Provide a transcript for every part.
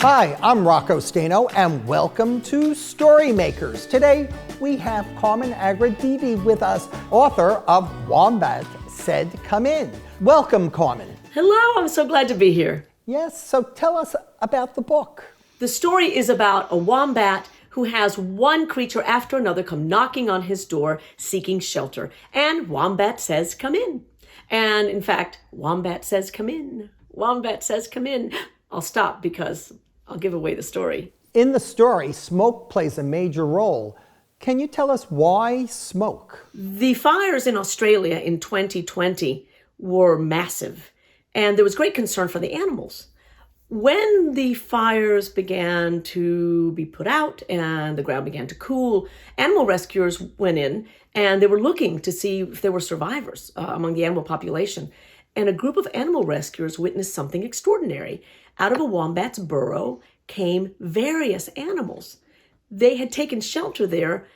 Hi, I'm Rocco Stano, and welcome to StoryMakers. Today, we have Carmen Agra Deedy with us, author of WOMBAT SAID COME IN. Welcome, Carmen. Hello, I'm so glad to be here. Yes, so tell us about the book. The story is about a wombat who has one creature after another come knocking on his door seeking shelter. And Wombat says, come in. And in fact, Wombat says, come in. Wombat says, come in. I'll stop because I'll give away the story. In the story, smoke plays a major role. Can you tell us why smoke? The fires in Australia in 2020 were massive, and there was great concern for the animals. When the fires began to be put out and the ground began to cool, animal rescuers went in and they were looking to see if there were survivors among the animal population. And a group of animal rescuers witnessed something extraordinary. Out of a wombat's burrow came various animals. They had taken shelter there.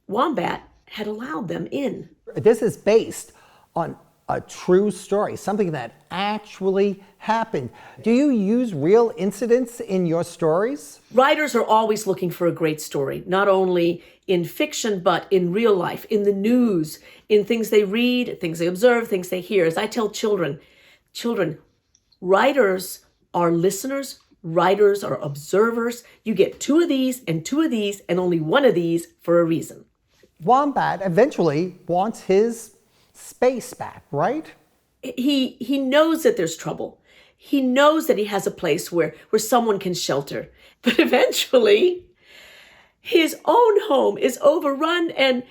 Wombat had allowed them in. This is based on a true story, something that actually happened. Do you use real incidents in your stories? Writers are always looking for a great story, not only in fiction, but in real life, in the news, in things they read, things they observe, things they hear. As I tell children, writers are listeners, writers are observers. You get two of these, and only one of these for a reason. Wombat eventually wants his space back, right? He knows that there's trouble. He knows that he has a place where someone can shelter. But eventually, his own home is overrun and,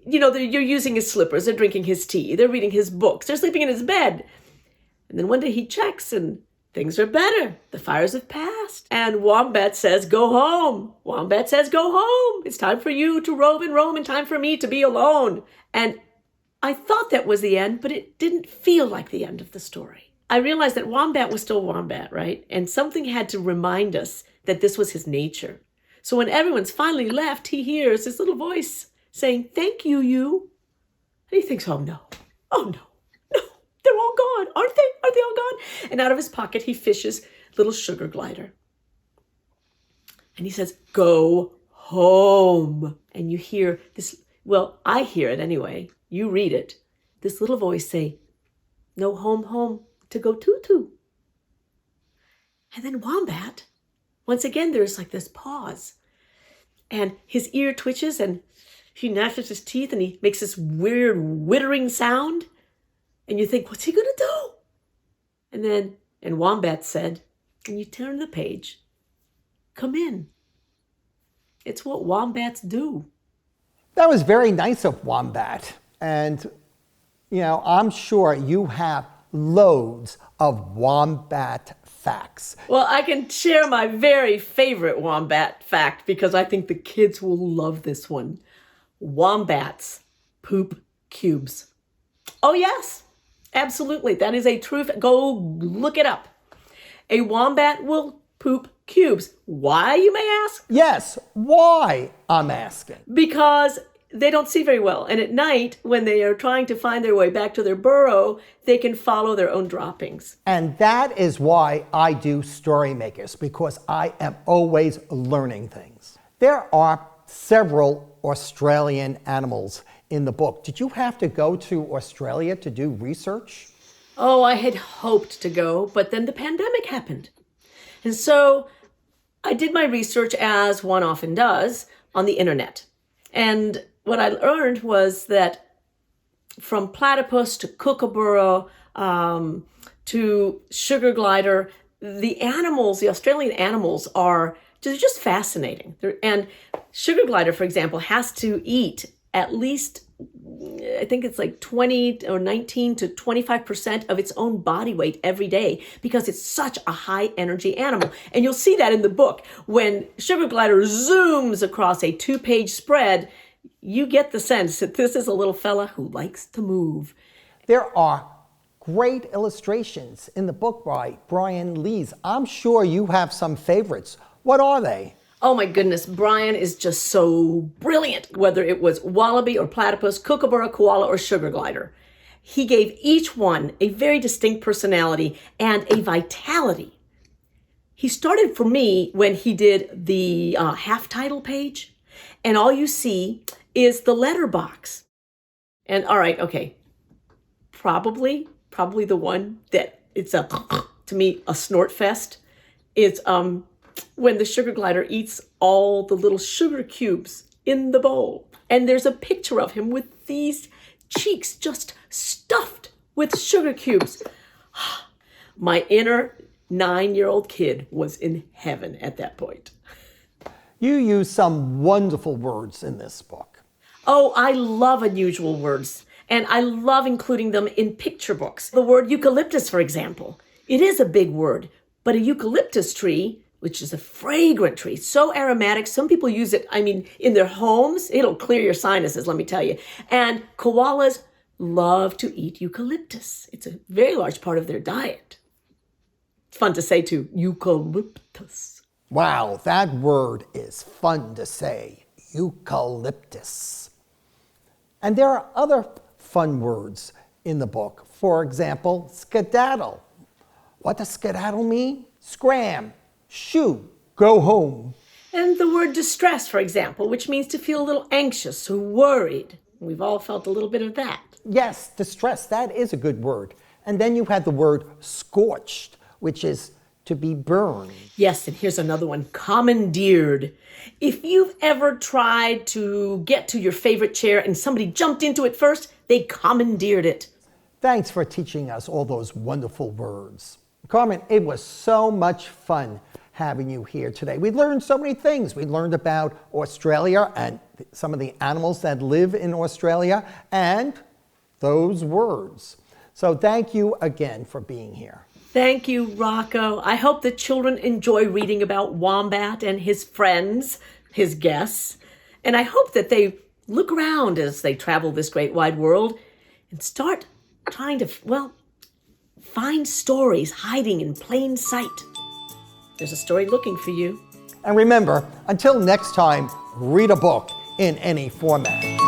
you're using his slippers, they're drinking his tea, they're reading his books, they're sleeping in his bed. And then one day he checks and things are better. The fires have passed. And Wombat says, go home. Wombat says, go home. It's time for you to rove and roam and time for me to be alone. And I thought that was the end, but it didn't feel like the end of the story. I realized that Wombat was still Wombat, right? And something had to remind us that this was his nature. So when everyone's finally left, he hears this little voice saying, thank you, you. And he thinks, oh no, they're all gone, aren't they? Are they all gone? And out of his pocket, he fishes little sugar glider. And he says, go home. And you hear this, well, I hear it anyway. You read it. This little voice say, no home to go to. And then Wombat, once again, there's like this pause. And his ear twitches and he gnashes his teeth and he makes this weird whittering sound. And you think, what's he going to do? And Wombat said, and you turn the page, come in. It's what wombats do. That was very nice of Wombat. And, I'm sure you have loads of Wombat facts. Well, I can share my very favorite Wombat fact because I think the kids will love this one. Wombats poop cubes. Oh, yes. Absolutely. That is a truth. Go look it up. A wombat will poop cubes. Why, you may ask? Yes, why, I'm asking. Because they don't see very well. And at night, when they are trying to find their way back to their burrow, they can follow their own droppings. And that is why I do StoryMakers, because I am always learning things. There are several Australian animals in the book. Did you have to go to Australia to do research? Oh, I had hoped to go, but then the pandemic happened. And so I did my research, as one often does, on the internet. And what I learned was that from platypus to kookaburra to sugar glider, the Australian animals they're just fascinating. And sugar glider, for example, has to eat at least, I think it's like 20 or 19 to 25% of its own body weight every day because it's such a high energy animal. And you'll see that in the book. When sugar glider zooms across a 2-page spread, you get the sense that this is a little fella who likes to move. There are great illustrations in the book by Brian Lees. I'm sure you have some favorites. What are they? Oh my goodness, Brian is just so brilliant. Whether it was Wallaby or Platypus, Kookaburra, Koala, or Sugar Glider. He gave each one a very distinct personality and a vitality He started for me when he did the half title page, and all you see is the letter box. And all right, okay, probably the one that it's to me, a snort fest is when the sugar glider eats all the little sugar cubes in the bowl. And there's a picture of him with these cheeks just stuffed with sugar cubes. My inner 9-year-old kid was in heaven at that point. You use some wonderful words in this book. Oh, I love unusual words, and I love including them in picture books. The word eucalyptus, for example. It is a big word, but a eucalyptus tree, which is a fragrant tree, so aromatic, some people use it, in their homes. It'll clear your sinuses, let me tell you. And koalas love to eat eucalyptus. It's a very large part of their diet. It's fun to say too, eucalyptus. Wow, that word is fun to say, eucalyptus. And there are other fun words in the book. For example, skedaddle. What does skedaddle mean? Scram, shoo, go home. And the word distress, for example, which means to feel a little anxious or worried. We've all felt a little bit of that. Yes, distress, that is a good word. And then you had the word scorched, which is to be burned. Yes, and here's another one, commandeered. If you've ever tried to get to your favorite chair and somebody jumped into it first, they commandeered it. Thanks for teaching us all those wonderful words. Carmen, it was so much fun having you here today. We learned so many things. We learned about Australia and some of the animals that live in Australia and those words. So thank you again for being here. Thank you, Rocco. I hope the children enjoy reading about Wombat and his friends, his guests. And I hope that they look around as they travel this great wide world and start trying to, find stories hiding in plain sight. There's a story looking for you. And remember, until next time, read a book in any format.